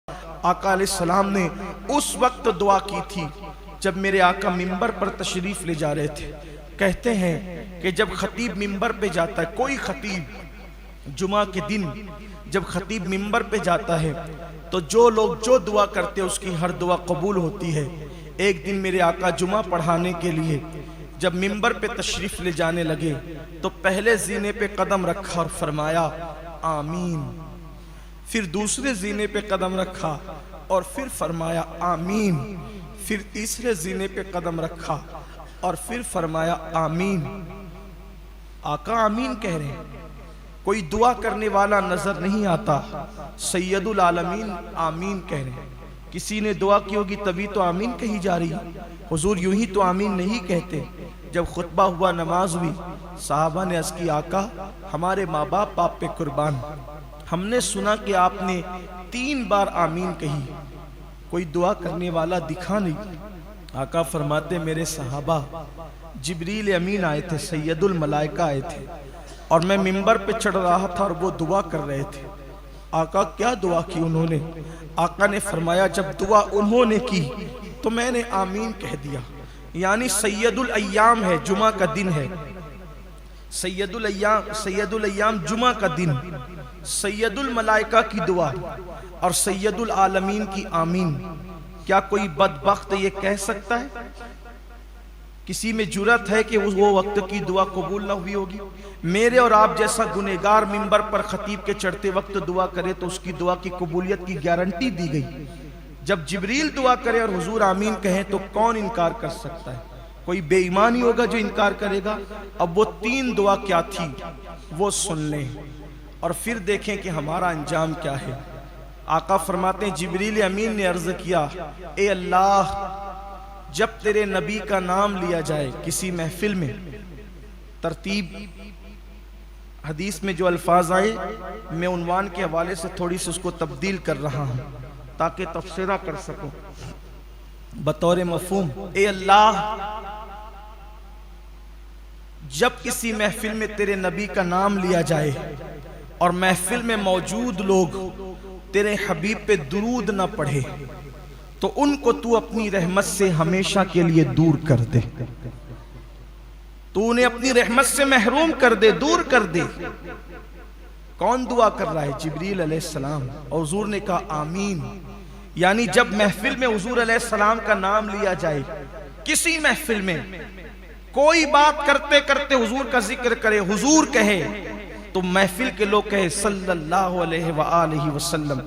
آقا علیہ السلام نے اس وقت دعا کی تھی جب میرے آقا منبر پر تشریف لے جا رہے تھے۔ کہتے ہیں کہ جب خطیب منبر پہ جاتا ہے، کوئی خطیب جمعہ کے دن جب خطیب منبر پہ جاتا ہے تو جو لوگ جو دعا کرتے ہیں اس کی ہر دعا قبول ہوتی ہے۔ ایک دن میرے آقا جمعہ پڑھانے کے لیے جب منبر پہ تشریف لے جانے لگے تو پہلے زینے پہ قدم رکھا اور فرمایا آمین، پھر دوسرے زینے پہ قدم رکھا اور پھر فرمایا آمین، پھر تیسرے زینے پہ قدم رکھا اور پھر فرمایا آمین۔ آقا آمین کہہ رہے ہیں، کوئی دعا کرنے والا نظر نہیں آتا، سید العالمین آمین کہہ رہے ہیں۔ کسی نے دعا کی ہوگی تبھی تو آمین کہی جا رہی ہے، حضور یوں ہی تو آمین نہیں کہتے۔ جب خطبہ ہوا، نماز ہوئی، صحابہ نے عرض کی آقا ہمارے ماں باپ آپ پہ قربان، ہم نے سنا کہ آپ نے 3 بار آمین کہی، کوئی دعا کرنے والا دکھا نہیں۔ آقا فرماتے میرے صحابہ جبریل امین آئے تھے، سید الملائکہ آئے تھے اور میں منبر پہ چڑھ رہا تھا اور وہ دعا کر رہے تھے۔ آقا کیا دعا کی انہوں نے؟ آقا نے فرمایا جب دعا انہوں نے کی تو میں نے آمین کہہ دیا۔ یعنی سید الایام ہے، جمعہ کا دن ہے، سید الایام جمعہ کا دن، سید الملائکہ کی دعا اور سید العالمین کی آمین۔ کیا کوئی بدبخت یہ کہہ سکتا ہے؟ کسی میں جرأت ہے کہ وہ وقت کی دعا قبول نہ ہوئی ہوگی؟ میرے اور آپ جیسا گنہگار منبر پر خطیب کے چڑھتے وقت دعا کرے تو اس کی دعا کی قبولیت کی گارنٹی دی گئی۔ جب جبریل دعا کرے اور حضور آمین کہیں تو کون انکار کر سکتا ہے؟ کوئی بے ایمان ہی ہوگا جو انکار کرے گا۔ اب وہ 3 دعا کیا تھی وہ سن لیں اور پھر دیکھیں کہ ہمارا انجام کیا ہے۔ آقا فرماتے ہیں جبریل امین نے عرض کیا اے اللہ جب تیرے نبی کا نام لیا جائے کسی محفل میں، ترتیب حدیث میں جو الفاظ آئے میں عنوان کے حوالے سے تھوڑی سی اس کو تبدیل کر رہا ہوں تاکہ تفسیرہ کر سکوں بطور مفہوم۔ اے اللہ جب کسی محفل میں تیرے نبی کا نام لیا جائے اور محفل میں موجود لوگ تیرے حبیب پہ درود نہ پڑھے تو ان کو تو اپنی رحمت سے ہمیشہ کے لیے دور کر دے، تو انہیں اپنی رحمت سے محروم کر دے، دور کر دے۔ کون دعا کر رہا ہے؟ جبریل علیہ السلام۔ اور حضور نے کہا آمین، یعنی جب محفل میں حضور علیہ السلام کا نام لیا جائے، کسی محفل میں کوئی بات کرتے کرتے حضور کا ذکر کرے، حضور کہے تو محفل کے لوگ کہے صلی اللہ علیہ وآلہ وسلم،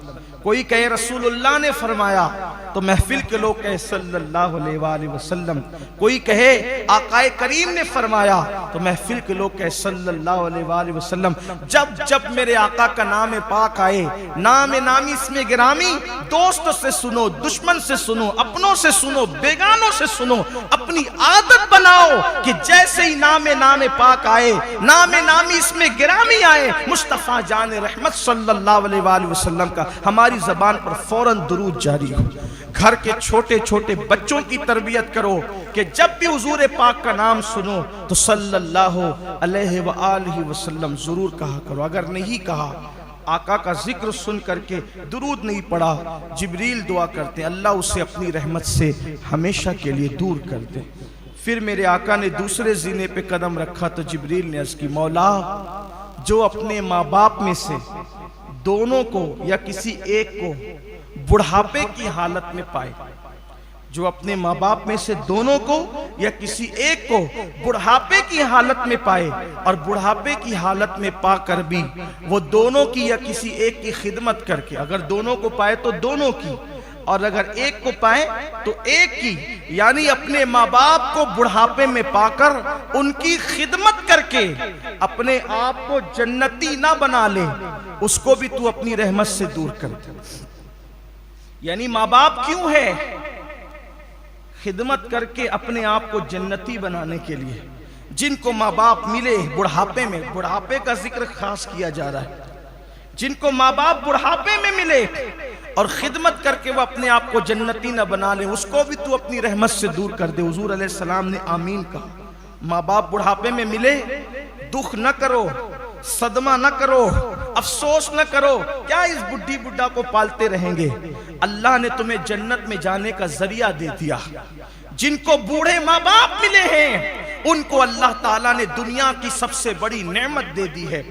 کوئی کہے رسول اللہ نے فرمایا تو محفل کے لوگ کہے صلی اللہ علیہ وآلہ وسلم، کوئی کہے آقا کریم نے فرمایا تو محفل کے لوگ کہے صلی اللہ علیہ وآلہ وسلم۔ جب جب میرے آقا کا نام پاک آئے، نام نامی اسم گرامی، دوست سے سنو، دشمن سے سنو، اپنوں سے سنو، بیگانوں سے سنو، اپنی عادت بناؤ کہ جیسے ہی نام پاک آئے، نام نامی اسم گرامی آئے، مصطفیٰ جان رحمت صلی اللہ علیہ وآلہ وسلم کا ہماری زبان پر فوراً درود جاری ہو۔ گھر کے چھوٹے چھوٹے بچوں کی تربیت کرو کہ جب بھی حضور پاک کا نام سنو تو صلی اللہ علیہ وآلہ وسلم ضرور کہا کرو۔ اگر نہیں کہا، آقا کا ذکر سن کر کے درود نہیں پڑھا، جبریل دعا کرتے اللہ اسے اپنی رحمت سے ہمیشہ کے لیے دور کر دے۔ پھر میرے آقا نے دوسرے زینے پہ قدم رکھا تو جبریل نے عرض کی مولا جو اپنے ماں باپ میں سے دونوں کو یا کسی ایک کو بڑھاپے کی حالت میں پائے، جو اپنے ماں باپ میں سے دونوں کو یا کسی ایک کو بڑھاپے کی حالت میں پائے اور بڑھاپے کی حالت میں پا کر بھی وہ دونوں کی یا کسی ایک کی خدمت کر کے، اگر دونوں کو پائے تو دونوں کی اور اگر ایک کو پائے تو ایک کی، یعنی اپنے ماں باپ کو بڑھاپے میں پا کر ان کی خدمت کر کے اپنے آپ کو جنتی نہ بنا لے، اس کو بھی تو اپنی رحمت سے دور کر دے۔ یعنی ماں باپ کیوں ہے؟ خدمت کر کے اپنے آپ کو جنتی بنانے کے لیے۔ جن کو ماں باپ ملے بڑھاپے میں، بڑھاپے کا ذکر خاص کیا جا رہا ہے، جن کو ماں باپ بڑھاپے میں ملے اور خدمت کر کے وہ اپنے آپ کو جنتی نہ بنا لے، اس کو بھی تو اپنی رحمت سے دور کر دے۔ حضور علیہ السلام نے آمین کہا۔ ماں باپ بڑھاپے میں ملے، دکھ نہ کرو، صدمہ نہ کرو، افسوس نہ کرو، کیا اس بڈھی بڈھا کو پالتے رہیں گے؟ اللہ نے تمہیں جنت میں جانے کا ذریعہ دے دیا۔ جن کو بوڑھے ماں باپ ملے ہیں ان کو اللہ تعالیٰ نے دنیا کی سب سے بڑی نعمت دے دی ہے۔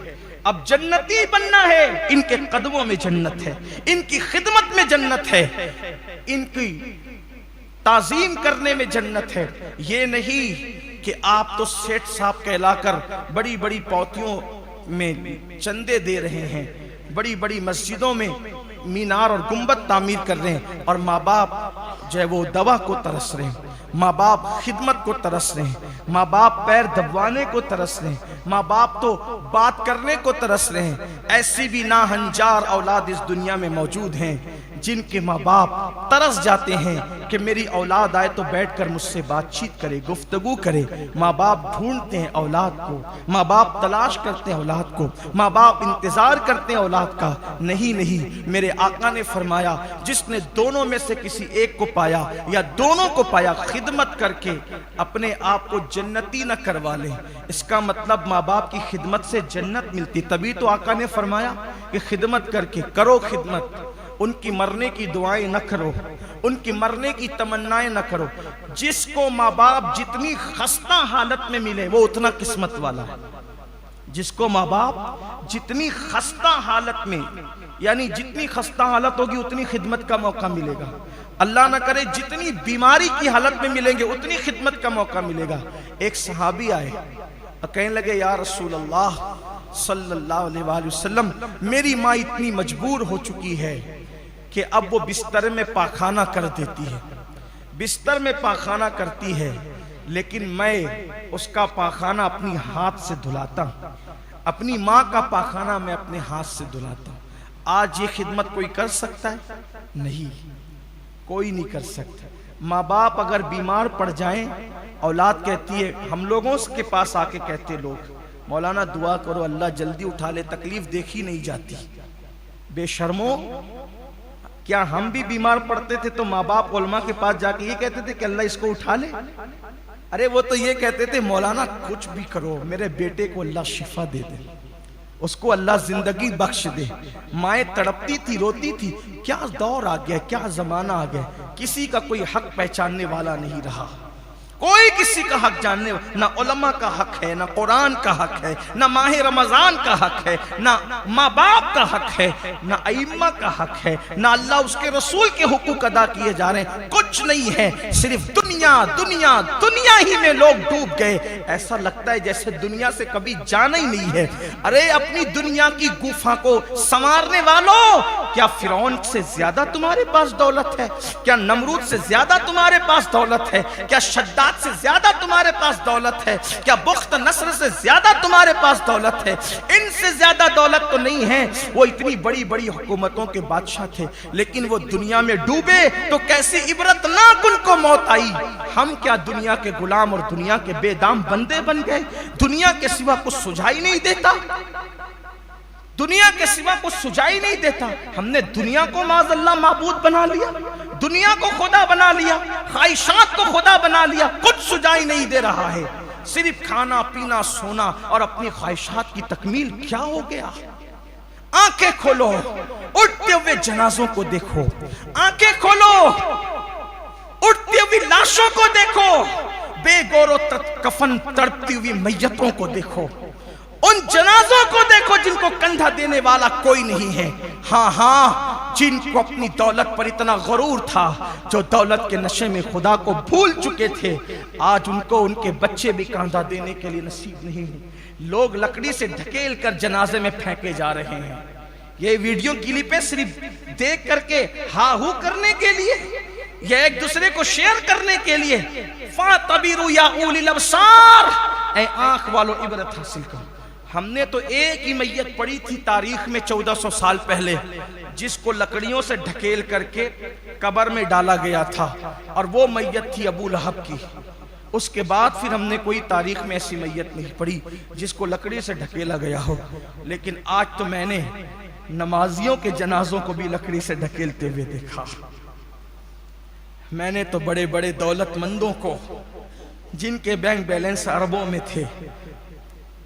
اب جنتی بننا ہے، ان کے قدموں میں جنت ہے، ان کی خدمت میں جنت ہے، ان کی تعظیم کرنے میں جنت ہے۔ یہ نہیں کہ آپ تو سیٹھ صاحب کہلا کر بڑی بڑی پوتیوں میں چندے دے رہے ہیں، بڑی بڑی مسجدوں میں مینار اور گنبد تعمیر کر رہے ہیں، اور ماں باپ جو ہے وہ دوا کو ترس رہے ہیں، ماں باپ خدمت کو ترس رہے ہیں، ماں باپ پیر دبوانے کو ترس رہے ہیں، ماں باپ تو بات کرنے کو ترس رہے ہیں۔ ایسی بھی ناہنجار اولاد اس دنیا میں موجود ہیں جن کے ماں باپ ترس جاتے ہیں کہ میری اولاد آئے تو بیٹھ کر مجھ سے بات چیت کرے، گفتگو کرے۔ ماں باپ ڈھونڈتے ہیں اولاد کو، ماں باپ تلاش کرتے ہیں اولاد کو، ماں باپ انتظار کرتے ہیں اولاد کا۔ نہیں، میرے آقا نے فرمایا جس نے دونوں میں سے کسی ایک کو پایا یا دونوں کو پایا، خدمت کر کے اپنے آپ کو جنتی نہ کروا لیں۔ اس کا مطلب ماں باپ کی خدمت سے جنت ملتی، تبھی تو آقا نے فرمایا کہ خدمت کر کے کرو خدمت، ان کی مرنے کی دعائیں نہ کرو، ان کی مرنے کی تمنائیں نہ کرو۔ جس کو ماں باپ جتنی خستہ حالت میں ملے وہ اتنا قسمت والا ہے۔ جس کو ماں باپ جتنی خستہ حالت میں، یعنی جتنی خستہ حالت ہوگی اتنی خدمت کا موقع ملے گا۔ اللہ نہ کرے جتنی بیماری کی حالت میں ملیں گے اتنی خدمت کا موقع ملے گا۔ ایک صحابی آئے اور کہنے لگے یا رسول اللہ صلی اللہ علیہ وآلہ وسلم، میری ماں اتنی مجبور ہو چکی ہے کہ اب وہ بستر میں پاخانہ کر دیتی ہے، بستر میں پاخانہ کرتی ہے، لیکن میں اس کا پاخانہ اپنی ہاتھ سے دھلاتا ہوں، اپنی ماں کا پاخانہ میں اپنے ہاتھ سے دھلاتا ہوں۔ آج یہ خدمت کوئی کر سکتا ہے؟ نہیں، کوئی نہیں کر سکتا۔ ماں باپ اگر بیمار پڑ جائیں، اولاد کہتی ہے، ہم لوگوں کے پاس آ کے کہتے لوگ مولانا دعا کرو اللہ جلدی اٹھا لے، تکلیف دیکھی نہیں جاتی۔ بے شرمو، کیا ہم بھی بیمار پڑتے تھے تو ماں باپ علماء کے پاس جا کے یہ کہتے تھے کہ اللہ اس کو اٹھا لے؟ ارے وہ تو یہ کہتے تھے مولانا کچھ بھی کرو میرے بیٹے کو اللہ شفا دے دے، اس کو اللہ زندگی بخش دے۔ مائیں تڑپتی تھی، روتی تھی، کیا دور آ گیا، کیا زمانہ آ گیا، کسی کا کوئی حق پہچاننے والا نہیں رہا، کوئی کسی کا حق جاننے، نہ علماء کا حق ہے، نہ قرآن کا حق ہے، نہ ماہ رمضان کا حق ہے، نہ ماں باپ کا حق ہے، نہ ائمہ کا حق ہے، نہ اللہ اس کے رسول کے حقوق ادا کیے جا رہے ہیں، کچھ نہیں ہے، صرف دنیا دنیا دنیا ہی میں لوگ ڈوب گئے۔ ایسا لگتا ہے جیسے دنیا سے کبھی جانا ہی نہیں ہے۔ ارے اپنی دنیا کی گفا کو سنوارنے والوں، کیا فرعون سے زیادہ تمہارے پاس دولت ہے؟ کیا نمرود سے زیادہ تمہارے پاس دولت ہے؟ کیا شداد سے زیادہ تمہارے پاس دولت ہے؟ کیا بخت نصر سے زیادہ تمہارے پاس دولت ہے؟ ان سے زیادہ دولت تو نہیں ہے۔ وہ اتنی بڑی بڑی حکومتوں کے بادشاہ تھے، لیکن وہ دنیا میں ڈوبے تو کیسی عبرتناک ان کو موت آئی۔ ہم کیا دنیا کے غلام اور دنیا کے بے دام بندے بن گئے؟ دنیا کے سوا کچھ سجائی نہیں دیتا، دنیا کے سوا کچھ سجائی نہیں دیتا۔ ہم نے دنیا کو معاذ اللہ معبود بنا لیا، دنیا کو خدا بنا لیا، خواہشات کو خدا بنا لیا، کچھ سجائی نہیں دے رہا ہے، صرف کھانا پینا سونا اور اپنی خواہشات کی تکمیل۔ کیا ہو گیا؟ آنکھیں کھولو، اٹھتے ہوئے جنازوں کو دیکھو، آنکھیں کھولو، اٹھتی ہوئی لاشوں کو دیکھو، بے گور و کفن تڑپتی ہوئی میتوں کو دیکھو، ان جنازوں کو دیکھو جن کو کندھا دینے والا کوئی نہیں ہے۔ ہاں، جن کو اپنی دولت پر اتنا غرور تھا، جو دولت کے نشے میں خدا کو بھول چکے تھے، آج ان کو ان کے بچے بھی کندھا دینے کے لیے نصیب نہیں ہے۔ لوگ لکڑی سے ڈھکیل کر جنازے میں پھینکے جا رہے ہیں۔ یہ ویڈیو کلپیں صرف دیکھ کر کے ہا ہو کرنے کے لیے، یا ایک دوسرے کو شیئر کرنے کے لیے۔ فَاعْتَبِرُوا يَا أُولِي الْأَبْصَارِ، اے آنکھ والو عبرت حاصل کرو۔ ہم نے تو ایک ہی میت پڑی تھی تاریخ میں 1400 سال پہلے، جس کو لکڑیوں سے ڈھکیل کر کے قبر میں ڈالا گیا تھا، اور وہ میت تھی ابو لہب کی۔ اس کے بعد پھر ہم نے کوئی تاریخ میں ایسی میت نہیں پڑی جس کو لکڑی سے ڈھکیلا گیا ہو۔ لیکن آج تو میں نے نمازیوں کے جنازوں کو بھی لکڑی سے ڈھکیلتے ہوئے دیکھا۔ میں نے تو بڑے بڑے دولت مندوں کو، جن کے بینک بیلنس اربوں میں تھے،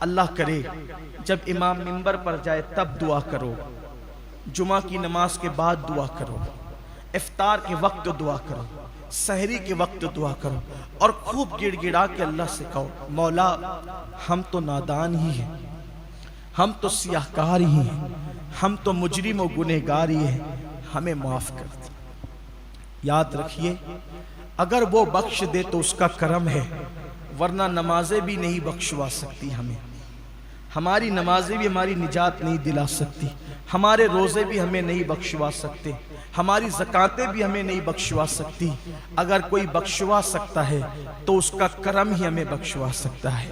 اللہ کرے جب امام منبر پر جائے تب دعا کرو، جمعہ کی نماز کے بعد دعا کرو، افطار کے وقت دعا کرو، سحری کے وقت دعا کرو، اور خوب گڑ گڑا کے اللہ سے کہو مولا ہم تو نادان ہی ہیں، ہم تو سیاہکار ہی ہیں، ہم تو مجرم و گنہگار ہی ہیں، ہمیں معاف کر دے۔ یاد رکھیے اگر وہ بخش دے تو اس کا کرم ہے، ورنہ نمازیں بھی نہیں بخشوا سکتی ہمیں، ہماری نمازیں بھی ہماری نجات نہیں دلا سکتی، ہمارے روزے بھی ہمیں نہیں بخشوا سکتے، ہماری زکاتیں بھی ہمیں نہیں بخشوا سکتی۔ اگر کوئی بخشوا سکتا ہے تو اس کا کرم ہی ہمیں بخشوا سکتا ہے۔